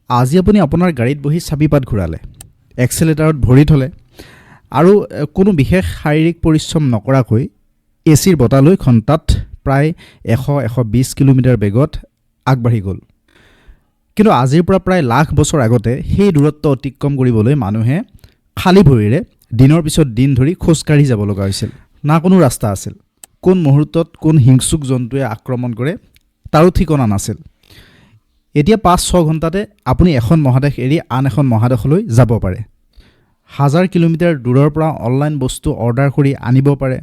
আজি আপুনি আপোনাৰ গাড়ীত বহি চাবিপাত ঘূৰালে, এক্সেলেটাৰত ভৰি থলে আৰু কোনো বিশেষ শাৰীৰিক পৰিশ্ৰম নকৰাকৈ এচিৰ বতাহ লৈ ঘণ্টাত প্ৰায় 100-120 কিলোমিটাৰ বেগত আগবাঢ়ি গ'ল। কিন্তু আজিৰ পৰা প্ৰায় লাখ বছৰ আগতে সেই দূৰত্ব অতিক্ৰম কৰিবলৈ মানুহে খালী ভৰিৰে দিনৰ পিছত দিন ধৰি খোজকাঢ়ি যাব লগা হৈছিল। না কোনো ৰাস্তা আছিল, কোন মুহূৰ্তত কোন হিংসুক জন্তুৱে আক্ৰমণ কৰে তাৰো ঠিকনা নাছিল। এতিয়া 5-6 ঘণ্টাতে আপুনি এখন মহাদেশ এৰি আন এখন মহাদেশলৈ যাব পাৰে। 1000 কিলোমিটাৰ দূৰৰ পৰা অনলাইন বস্তু অৰ্ডাৰ কৰি আনিব পাৰে।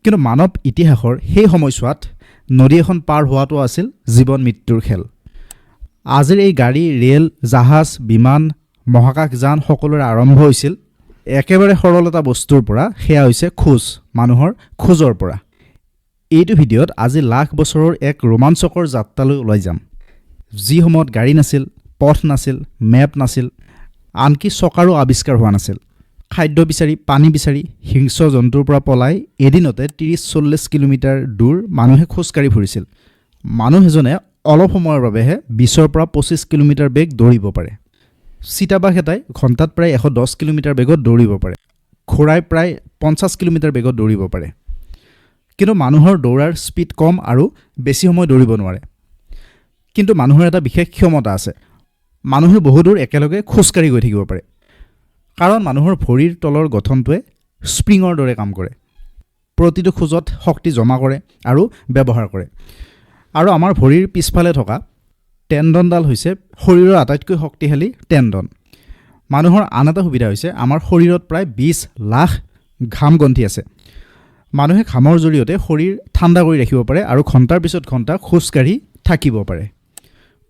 কিন্তু মানৱ ইতিহাসৰ সেই সময়ছোৱাত নদী এখন পাৰ হোৱাটো আছিল জীৱন মৃত্যুৰ খেল। আজিৰ এই গাড়ী, ৰেল, জাহাজ, বিমান, মহাকাশযান সকলোৰে আৰম্ভ হৈছিল একেবাৰে সৰল এটা বস্তুৰ পৰা। সেয়া হৈছে খোজ, মানুহৰ খোজৰ পৰা। এইটো ভিডিঅ'ত আজি লাখ বছৰৰ এক ৰোমাঞ্চকৰ যাত্ৰালৈ ওলাই যাম, যি সময়ত গাড়ী নাছিল, পথ নাছিল, মেপ নাছিল, আনকি চকাৰো আৱিষ্কাৰ হোৱা নাছিল। খাদ্য বিচাৰি, পানী বিচাৰি, হিংস্ৰ জন্তুৰ পৰা পলাই এদিনতে 30-40 কিলোমিটাৰ দূৰ মানুহে খোজকাঢ়ি ফুৰিছিল। মানুহ এজনে অলপ সময়ৰ বাবেহে 20-25 কিলোমিটাৰ বেগ দৌৰিব পাৰে। চিতাবাঘ এটাই ঘণ্টাত প্ৰায় 110 কিলোমিটাৰ বেগত দৌৰিব পাৰে। ঘোঁৰাই প্ৰায় 50 কিলোমিটাৰ বেগত দৌৰিব পাৰে। কিন্তু মানুহৰ দৌৰাৰ স্পীড কম আৰু বেছি সময় দৌৰিব নোৱাৰে। কিন্তু মানুহৰ এটা বিশেষ ক্ষমতা আছে, মানুহে বহুদূৰ একেলগে খোজকাঢ়ি গৈ থাকিব পাৰে। কাৰণ মানুহৰ ভৰিৰ তলৰ গঠনটোৱে স্প্ৰিঙৰ দৰে কাম কৰে, প্ৰতিটো খোজত শক্তি জমা কৰে আৰু ব্যৱহাৰ কৰে। আৰু আমাৰ ভৰিৰ পিছফালে থকা টেণ্ডনডাল হৈছে শৰীৰৰ আটাইতকৈ শক্তিশালী টেণ্ডন। মানুহৰ আন এটা সুবিধা হৈছে আমাৰ শৰীৰত প্ৰায় 20 লাখ ঘাম গ্ৰন্থি আছে। মানুহে ঘামৰ জৰিয়তে শৰীৰ ঠাণ্ডা কৰি ৰাখিব পাৰে আৰু ঘণ্টাৰ পিছত ঘণ্টা খোজকাঢ়ি থাকিব পাৰে।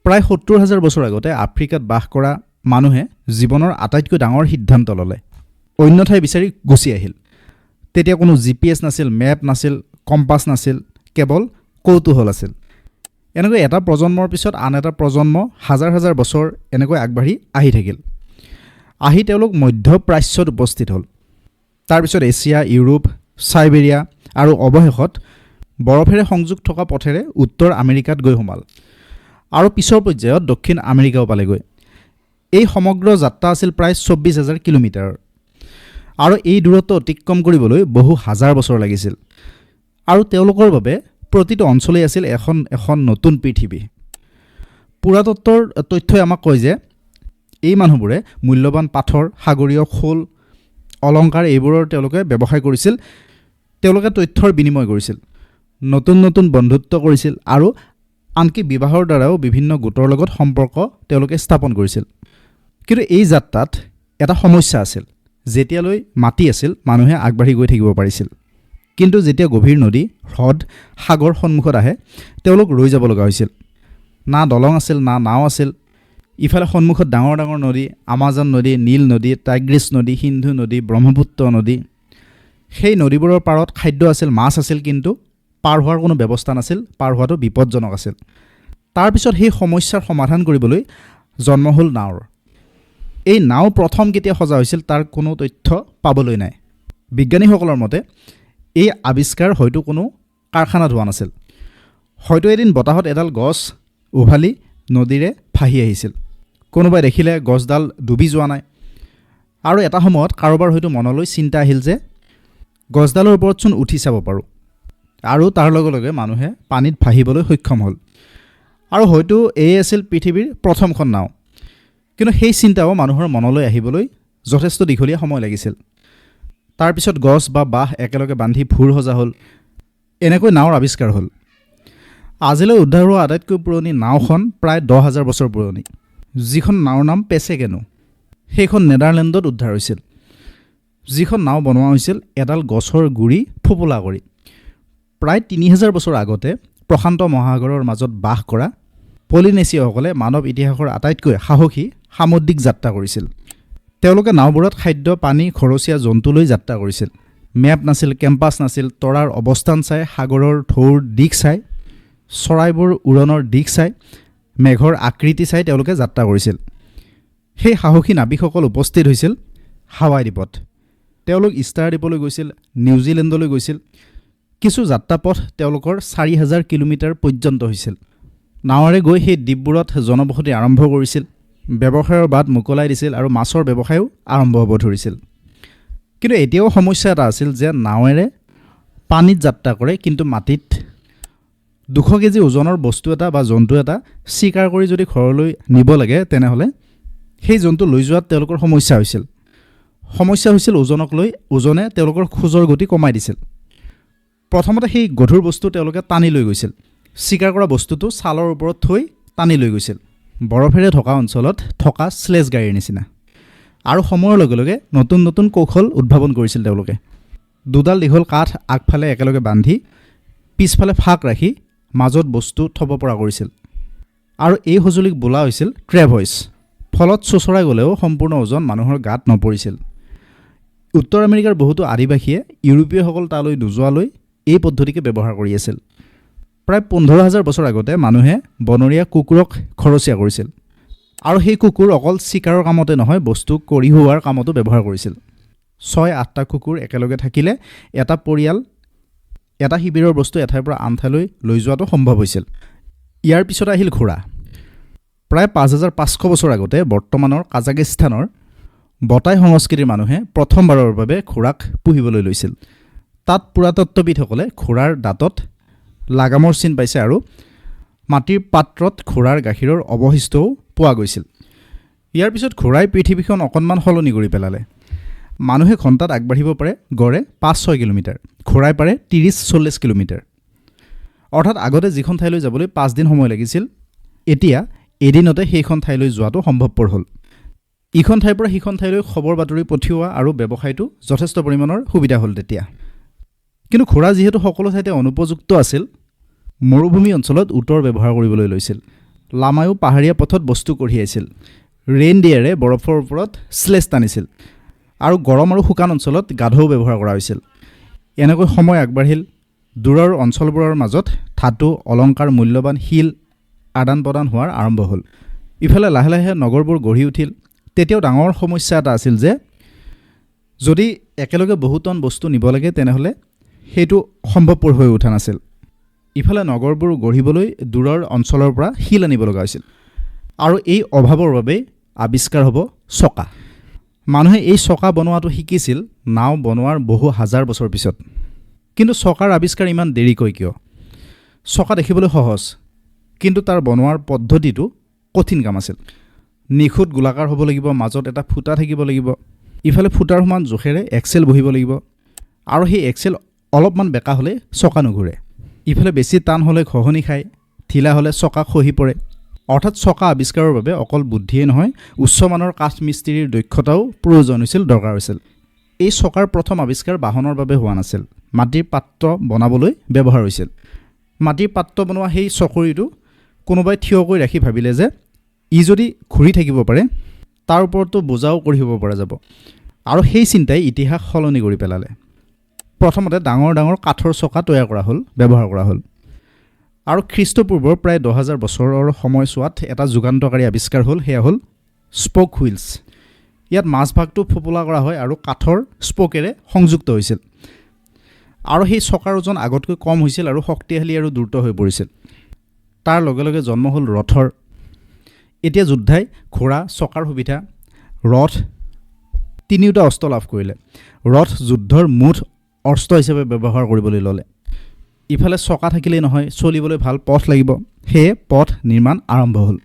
প্ৰায় 70,000 বছৰ আগতে আফ্ৰিকাত বাস কৰা মানুহে জীৱনৰ আটাইতকৈ ডাঙৰ সিদ্ধান্ত ল'লে, অন্য ঠাই বিচাৰি গুচি আহিল। তেতিয়া কোনো GPS নাছিল, মেপ নাছিল, কম্পাছ নাছিল, কেৱল কৌতূহল আছিল। এনেকৈ এটা প্ৰজন্মৰ পিছত আন এটা প্ৰজন্ম হাজাৰ হাজাৰ বছৰ এনেকৈ আগবাঢ়ি আহি থাকিল। আহি তেওঁলোক মধ্যপ্ৰাচ্যত উপস্থিত হ'ল। তাৰপিছত এছিয়া, ইউৰোপ, চাইবেৰিয়া আৰু অৱশেষত বৰফেৰে সংযোগ থকা পথেৰে উত্তৰ আমেৰিকাত গৈ সোমাল আৰু পিছৰ পৰ্যায়ত দক্ষিণ আমেৰিকাও পালেগৈ। এই সমগ্ৰ যাত্ৰা আছিল প্ৰায় 24,000 কিলোমিটাৰ আৰু এই দূৰত্ব অতিক্ৰম কৰিবলৈ বহু হাজাৰ বছৰ লাগিছিল। আৰু তেওঁলোকৰ বাবে প্ৰতিটো অঞ্চলেই আছিল এখন নতুন পৃথিৱী। পুৰাতত্বৰ তথ্যই আমাক কয় যে এই মানুহবোৰে মূল্যৱান পাথৰ, সাগৰীয় শোল, অলংকাৰ এইবোৰৰ তেওঁলোকে ব্যৱসায় কৰিছিল। তেওঁলোকে তথ্যৰ বিনিময় কৰিছিল, নতুন নতুন বন্ধুত্ব কৰিছিল আৰু আনকি বিবাহৰ দ্বাৰাও বিভিন্ন গোটৰ লগত সম্পৰ্ক তেওঁলোকে স্থাপন কৰিছিল। কিন্তু এই যাত্ৰাত এটা সমস্যা আছিল। যেতিয়ালৈ মাটি আছিল, মানুহে আগবাঢ়ি গৈ থাকিব পাৰিছিল। কিন্তু যেতিয়া গভীৰ নদী, হ্ৰদ, সাগৰ সন্মুখত আহে, তেওঁলোক ৰৈ যাব লগা হৈছিল। না দলং আছিল, না নাও আছিল। ইফালে সন্মুখত ডাঙৰ ডাঙৰ নদী, আমাজন নদী, নীল নদী, টাইগ্ৰিছ নদী, সিন্ধু নদী, ব্ৰহ্মপুত্ৰ নদী। সেই নদীবোৰৰ পাৰত খাদ্য আছিল, মাছ আছিল, কিন্তু পাৰ হোৱাৰ কোনো ব্যৱস্থা নাছিল। পাৰ হোৱাটো বিপদজনক আছিল। তাৰপিছত সেই সমস্যাৰ সমাধান কৰিবলৈ জন্ম হ'ল নাওৰ। এই নাও প্ৰথম কেতিয়া সজা হৈছিল তাৰ কোনো তথ্য পাবলৈ নাই। বিজ্ঞানীসকলৰ মতে এই আৱিষ্কাৰ হয়তো কোনো কাৰখানাত হোৱা নাছিল। হয়তো এদিন বতাহত এডাল গছ উভালি নদীৰে ভাহি আহিছিল। কোনোবাই দেখিলে গছডাল ডুবি যোৱা নাই আৰু এটা সময়ত কাৰোবাৰ হয়তো মনলৈ চিন্তা আহিল যে গছডালৰ ওপৰতচোন উঠি চাব পাৰোঁ, আৰু তাৰ লগে লগে মানুহে পানীত ভাহিবলৈ সক্ষম হ'ল। আৰু হয়তো এই আছিল পৃথিৱীৰ প্ৰথমখন নাও। কিন্তু সেই চিন্তাও মানুহৰ মনলৈ আহিবলৈ যথেষ্ট দীঘলীয়া সময় লাগিছিল। তাৰপিছত গছ বা বাঁহ একেলগে বান্ধি ভূৰ সজা হ'ল। এনেকৈ নাওৰ আৱিষ্কাৰ হ'ল। আজিলৈ উদ্ধাৰ হোৱা আটাইতকৈ পুৰণি নাওখন প্ৰায় 10,000 বছৰ পুৰণি, যিখন নাওৰ নাম পেচেকেনো। সেইখন নেদাৰলেণ্ডত উদ্ধাৰ হৈছিল। যিখন নাও বনোৱা হৈছিল এডাল গছৰ গুৰি ফোপোলা কৰি। প্ৰায় 3,000 বছৰ আগতে প্ৰশান্ত মহাসাগৰৰ মাজত বাস কৰা পলিনেছিয়াসকলে মানৱ ইতিহাসৰ আটাইতকৈ সাহসী সামুদ্ৰিক যাত্ৰা কৰিছিল। তেওঁলোকে নাওবোৰত খাদ্য, পানী, ঘৰচীয়া জন্তু লৈ যাত্ৰা কৰিছিল। মেপ নাছিল, কেম্পাছ নাছিল। তৰাৰ অৱস্থান চাই, সাগৰৰ ঢৌৰ দিশ চাই, চৰাইবোৰ উৰণৰ দিশ চাই, মেঘৰ আকৃতি চাই তেওঁলোকে যাত্ৰা কৰিছিল। সেই সাহসী নাবিকসকল উপস্থিত হৈছিল হাৱাই দ্বীপত। তেওঁলোক ইষ্টাৰ দ্বীপলৈ গৈছিল, নিউজিলেণ্ডলৈ গৈছিল। কিছু যাত্ৰাপথ তেওঁলোকৰ 4,000 কিলোমিটাৰ পৰ্যন্ত হৈছিল। নাৱেৰে গৈ সেই দ্বীপবোৰত জনবসতি আৰম্ভ কৰিছিল। ব্যৱসায়ৰ বাট মুকলাই দিছিল আৰু মাছৰ ব্যৱসায়ও আৰম্ভ হ'ব ধৰিছিল। কিন্তু এতিয়াও সমস্যা এটা আছিল যে নাৱেৰে পানীত যাত্ৰা কৰে, কিন্তু মাটিত 200 কেজি ওজনৰ বস্তু এটা বা জন্তু এটা চিকাৰ কৰি যদি ঘৰলৈ নিব লাগে তেনেহ'লে সেই জন্তু লৈ যোৱাত তেওঁলোকৰ সমস্যা হৈছিল ওজনে তেওঁলোকৰ খোজৰ গতি কমাই দিছিল। প্ৰথমতে সেই গধুৰ বস্তু তেওঁলোকে টানি লৈ গৈছিল, চিকাৰ কৰা বস্তুটো ছালৰ ওপৰত থৈ টানি লৈ গৈছিল, বৰফেৰে থকা অঞ্চলত থকা স্লেজ গাড়ীৰ নিচিনা। আৰু সময়ৰ লগে লগে নতুন নতুন কৌশল উদ্ভাৱন কৰিছিল তেওঁলোকে। দুডাল দীঘল কাঠ আগফালে একেলগে বান্ধি পিছফালে ফাঁক ৰাখি মাজত বস্তু থ'ব পৰা কৰিছিল। আৰু এই সঁজুলিক বোলা হৈছিল ট্ৰেভইচ। ফলত চোচৰাই গ'লেও সম্পূৰ্ণ ওজন মানুহৰ গাত নপৰিছিল। উত্তৰ আমেৰিকাৰ বহুতো আদিবাসীয়ে ইউৰোপীয়সকল তালৈ নোযোৱালৈ এই পদ্ধতিকে ব্যৱহাৰ কৰি আছিল। প্ৰায় 15,000 বছৰ আগতে মানুহে বনৰীয়া কুকুৰক খৰচীয়া কৰিছিল, আৰু সেই কুকুৰ অকল চিকাৰৰ কামতে নহয়, বস্তু কঢ়িওৱাৰ কামতো ব্যৱহাৰ কৰিছিল। 6-8টা কুকুৰ একেলগে থাকিলে এটা পৰিয়াল এটা শিবিৰৰ বস্তু এঠাইৰ পৰা আন ঠাইলৈ লৈ যোৱাটো সম্ভৱ হৈছিল। ইয়াৰ পিছত আহিল ঘোঁৰা। প্ৰায় 5,500 বছৰ আগতে বৰ্তমানৰ কাজাকিস্তানৰ বটাই সংস্কৃতিৰ মানুহে প্ৰথমবাৰৰ বাবে ঘোঁৰাক পুহিবলৈ লৈছিল। তাত পুৰাতত্ত্ববিদসকলে ঘোঁৰাৰ দাঁতত লাগামৰ চিন পাইছে আৰু মাটিৰ পাত্ৰত ঘোঁৰাৰ গাখীৰৰ অৱশিষ্টও পোৱা গৈছিল। ইয়াৰ পিছত ঘোঁৰাই পৃথিৱীখন অকণমান সলনি কৰি পেলালে। মানুহে ঘণ্টাত আগবাঢ়িব পাৰে গড়ে 5-6 কিলোমিটাৰ, ঘোঁৰাই পাৰে 30-40 কিলোমিটাৰ। অৰ্থাৎ আগতে যিখন ঠাইলৈ যাবলৈ 5 দিন সময় লাগিছিল, এতিয়া এদিনতে সেইখন ঠাইলৈ যোৱাটো সম্ভৱপৰ হ'ল। ইখন ঠাইৰ পৰা সিখন ঠাইলৈ খবৰ বাতৰি পঠিওৱা আৰু ব্যৱসায়টো যথেষ্ট পৰিমাণৰ সুবিধা হ'ল তেতিয়া। কিন্তু ঘোঁৰা যিহেতু সকলো ঠাইতে অনুপযুক্ত আছিল, মৰুভূমি অঞ্চলত উটৰ ব্যৱহাৰ কৰিবলৈ লৈছিল। লামায়ো পাহাৰীয়া পথত বস্তু কঢ়িয়াইছিল, ৰেইনডিয়াৰে বৰফৰ ওপৰত স্লেজ টানিছিল, আৰু গৰম আৰু শুকান অঞ্চলত গাধও ব্যৱহাৰ কৰা হৈছিল। এনেকৈ সময় আগবাঢ়িল, দূৰৰ অঞ্চলবোৰৰ মাজত ধাতু, অলংকাৰ, মূল্যৱান শিল আদান প্ৰদান হোৱাৰ আৰম্ভ হ'ল। ইফালে লাহে লাহে নগৰবোৰ গঢ়ি উঠিল। তেতিয়াও ডাঙৰ সমস্যা এটা আছিল যে যদি একেলগে বহু টন বস্তু নিব লাগে তেনেহ'লে সেইটো সম্ভৱপৰ হৈ উঠা নাছিল। ইফালে নগৰবোৰ গঢ়িবলৈ দূৰৰ অঞ্চলৰ পৰা শিল আনিব লগা হৈছিল, আৰু এই অভাৱৰ বাবেই আৱিষ্কাৰ হ'ব চকা। মানুহে এই চকা বনোৱাটো শিকিছিল নাও বনোৱাৰ বহু হাজাৰ বছৰ পিছত। কিন্তু চকাৰ আৱিষ্কাৰ ইমান দেৰিকৈ কিয়? চকা দেখিবলৈ সহজ, কিন্তু তাৰ বনোৱাৰ পদ্ধতিটো কঠিন কাম আছিল। নিখুঁত গোলাকাৰ হ'ব লাগিব, মাজত এটা ফুটা থাকিব লাগিব, ইফালে ফুটাৰ সমান জোখেৰে এক্সেল বহিব লাগিব, আৰু সেই এক্সেল অলপমান বেকা হ'লে চকা নুঘূৰে। ইফালে বেছি টান হ'লে ঘঁহনি খায়, ঢিলা হ'লে চকা খহি পৰে। অৰ্থাৎ চকা আৱিষ্কাৰৰ বাবে অকল বুদ্ধিয়েই নহয়, উচ্চমানৰ কাঠ মিস্ত্ৰীৰ দক্ষতাও প্ৰয়োজন দৰকাৰ হৈছিল। এই চকাৰ প্ৰথম আৱিষ্কাৰ বাহনৰ বাবে হোৱা নাছিল, মাটিৰ পাত্ৰ বনাবলৈ ব্যৱহাৰ হৈছিল। মাটিৰ পাত্ৰ বনোৱা সেই চকৰিটো কোনোবাই থিয় কৰি ৰাখি ভাবিলে যে ই যদি ঘূৰি থাকিব পাৰে, তাৰ ওপৰতো বোজাও কঢ়িয়াব পৰা যাব, আৰু সেই চিন্তাই ইতিহাস সলনি কৰি পেলালে। প্ৰথমতে ডাঙৰ ডাঙৰ কাঠৰ চকা ব্যৱহাৰ কৰা হ'ল, আৰু খ্ৰীষ্টপূৰ্বৰ প্ৰায় 10,000 বছৰৰ সময়ছোৱাত এটা যুগান্তকাৰী আৱিষ্কাৰ হ'ল, সেয়া হ'ল স্প'ক হুইলছ। ইয়াত মাজভাগটো ফোপোলা কৰা হয় আৰু কাঠৰ স্প'কেৰে সংযুক্ত হৈছিল, আৰু সেই চকাৰ ওজন আগতকৈ কম হৈছিল আৰু শক্তিশালী আৰু দ্ৰুত হৈ পৰিছিল। তাৰ লগে লগে জন্ম হ'ল ৰথৰ। এতিয়া যোদ্ধাই ঘোঁৰা, চকাৰ সুবিধা, ৰথ তিনিওটা অস্ত্ৰ লাভ কৰিলে। ৰথ যুদ্ধৰ মুঠ অস্ত্ৰ হিচাপে ব্যৱহাৰ কৰিবলৈ ল'লে। ইফালে চকা থাকিলেই নহয়, চলিবলৈ ভাল পথ লাগিব, সেয়ে পথ নিৰ্মাণ আৰম্ভ হ'ল।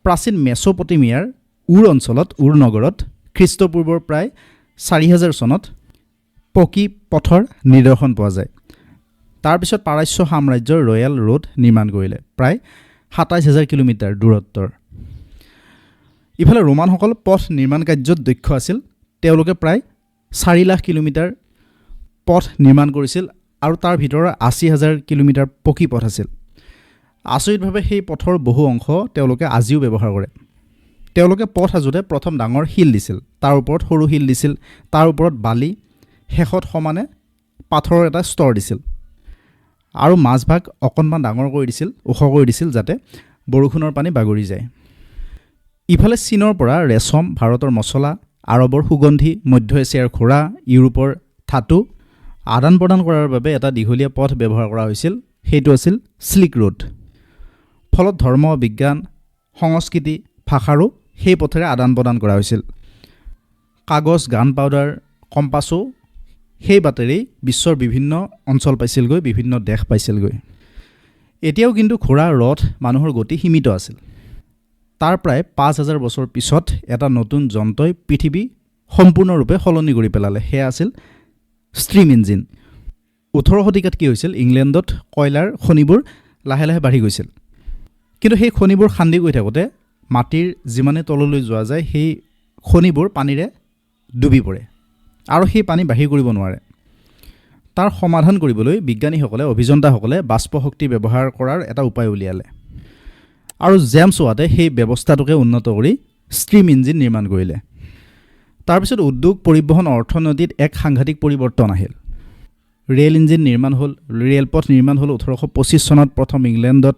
প্ৰাচীন মেছ'পটেমিয়াৰ অঞ্চলত নগৰত খ্ৰীষ্টপূৰ্বৰ প্ৰায় 4,000 চনত পকী পথৰ নিদৰ্শন পোৱা যায়। তাৰপিছত পাৰস্য সাম্ৰাজ্যৰ ৰয়েল ৰোড নিৰ্মাণ কৰিলে, প্ৰায় 27,000 কিলোমিটাৰ দূৰত্বৰ। ইফালে ৰোমানসকল পথ নিৰ্মাণ কাৰ্যত দক্ষ আছিল। তেওঁলোকে প্ৰায় 4 লাখ কিলোমিটাৰ পথ নিৰ্মাণ কৰিছিল, আৰু তাৰ ভিতৰত 80,000 কিলোমিটাৰ পকী পথ আছিল। আচৰিতভাৱে সেই পথৰ বহু অংশ তেওঁলোকে আজিও ব্যৱহাৰ কৰে। তেওঁলোকে পথ সাজোঁতে প্ৰথম ডাঙৰ শিল দিছিল, তাৰ ওপৰত সৰু শিল দিছিল, তাৰ ওপৰত বালি, শেষত সমানে পাথৰৰ এটা স্তৰ দিছিল, আৰু মাজভাগ অকণমান ডাঙৰ কৰি দিছিল, ওখ কৰি দিছিল, যাতে বৰষুণৰ পানী বাগৰি যায়। ইফালে চীনৰ পৰা ৰেচম, ভাৰতৰ মছলা, আৰবৰ সুগন্ধি, মধ্য এছিয়াৰ ঘোঁৰা, ইউৰোপৰ ধাতু আদান প্ৰদান কৰাৰ বাবে এটা দীঘলীয়া পথ ব্যৱহাৰ কৰা হৈছিল, সেইটো আছিল চিল্ক ৰোড। ফলত ধৰ্ম, বিজ্ঞান, সংস্কৃতি, ভাষাৰো সেই পথেৰে আদান প্ৰদান কৰা হৈছিল। কাগজ, গান পাউডাৰ, কম্পাছো সেই বাটেৰেই বিশ্বৰ বিভিন্ন অঞ্চল পাইছিলগৈ, বিভিন্ন দেশ পাইছিলগৈ। এতিয়াও কিন্তু ঘোঁৰা, ৰথ, মানুহৰ গতি সীমিত আছিল। তাৰ প্ৰায় ৫,০০০ বছৰ পিছত এটা নতুন যন্ত্ৰই পৃথিৱী সম্পূৰ্ণৰূপে সলনি কৰি পেলালে। সেয়া আছিল ষ্ট্ৰীম ইঞ্জিন। ১৮ শতিকাত কি হৈছিল, ইংলেণ্ডত কয়লাৰ খনিবোৰ লাহে লাহে বাঢ়ি গৈছিল। কিন্তু সেই খনিবোৰ খান্দি গৈ থাকোঁতে মাটিৰ যিমানে তললৈ যোৱা যায় সেই খনিবোৰ পানীৰে ডুবি পৰে আৰু সেই পানী বাহিৰ কৰিব নোৱাৰে। তাৰ সমাধান কৰিবলৈ বিজ্ঞানীসকলে, অভিযন্তাসকলে বাষ্প শক্তি ব্যৱহাৰ কৰাৰ এটা উপায় উলিয়ালে আৰু জেমছ ৱাটে সেই ব্যৱস্থাটোকে উন্নত কৰি ষ্ট্ৰীম ইঞ্জিন নিৰ্মাণ কৰিলে। তাৰপিছত উদ্যোগ, পৰিবহণ, অৰ্থনীতিত এক সাংঘাতিক পৰিৱৰ্তন আহিল। ৰেল ইঞ্জিন নিৰ্মাণ হ'ল, ৰেলপথ নিৰ্মাণ হ'ল ১৮২৫ চনত প্ৰথম ইংলেণ্ডত,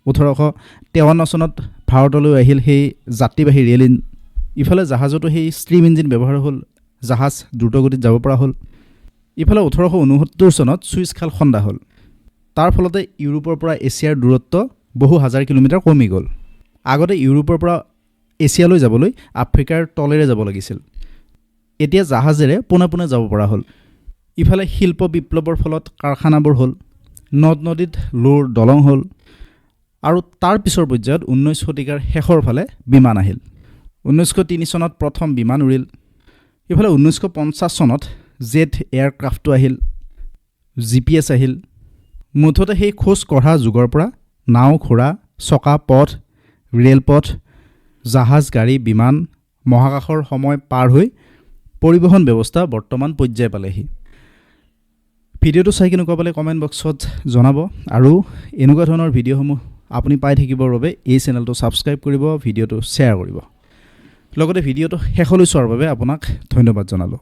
১৮৫৩ চনত ভাৰতলৈ আহিল সেই যাত্ৰীবাহী ৰেল ইঞ্জিন। ইফালে জাহাজতো সেই ষ্ট্ৰীম ইঞ্জিন ব্যৱহাৰ হ'ল, জাহাজ দ্ৰুতগতিত যাব পৰা হ'ল। ইফালে ১৮৬৯ চনত ছুইচ খাল খন্দা হ'ল। তাৰ ফলতে ইউৰোপৰ পৰা এছিয়াৰ দূৰত্ব বহু হাজাৰ কিলোমিটাৰ কমি গ'ল। আগতে ইউৰোপৰ পৰা এছিয়ালৈ যাবলৈ আফ্ৰিকাৰ তলেৰে যাব লাগিছিল, এতিয়া জাহাজেৰে পোনে পোনে যাব পৰা হ'ল। ইফালে শিল্প বিপ্লৱৰ ফলত কাৰখানাবোৰ হ'ল, নদ নদীত লোৰ দলং হ'ল আৰু তাৰ পিছৰ পৰ্যায়ত ১৯ শতিকাৰ শেষৰ ফালে বিমান আহিল। ১৯০৩ চনত প্ৰথম বিমান উৰিল। ইফালে ১৯৫০ চনত জেট এয়াৰক্ৰাফ্টটো আহিল, GPS আহিল। মুঠতে সেই খোজ কঢ়া যুগৰ পৰা নাও, ঘোঁৰা, চকা, পথ, ৰেলপথ, জাহাজ, গাড়ী, বিমান, মহাকাশৰ সময় পাৰ হৈ পৰিবহণ ব্যৱস্থা বৰ্তমান পৰ্যায় পালেহি। ভিডিঅ'টো চাই কেনেকুৱা পালে কমেণ্ট বক্সত জনাব আৰু এনেকুৱা ধৰণৰ ভিডিঅ'সমূহ আপুনি পাই থাকিবৰ বাবে এই চেনেলটো ছাবস্ক্ৰাইব কৰিব, ভিডিঅ'টো শ্বেয়াৰ কৰিব। লগতে ভিডিঅ'টো শেষলৈ চোৱাৰ বাবে আপোনাক ধন্যবাদ জনালোঁ।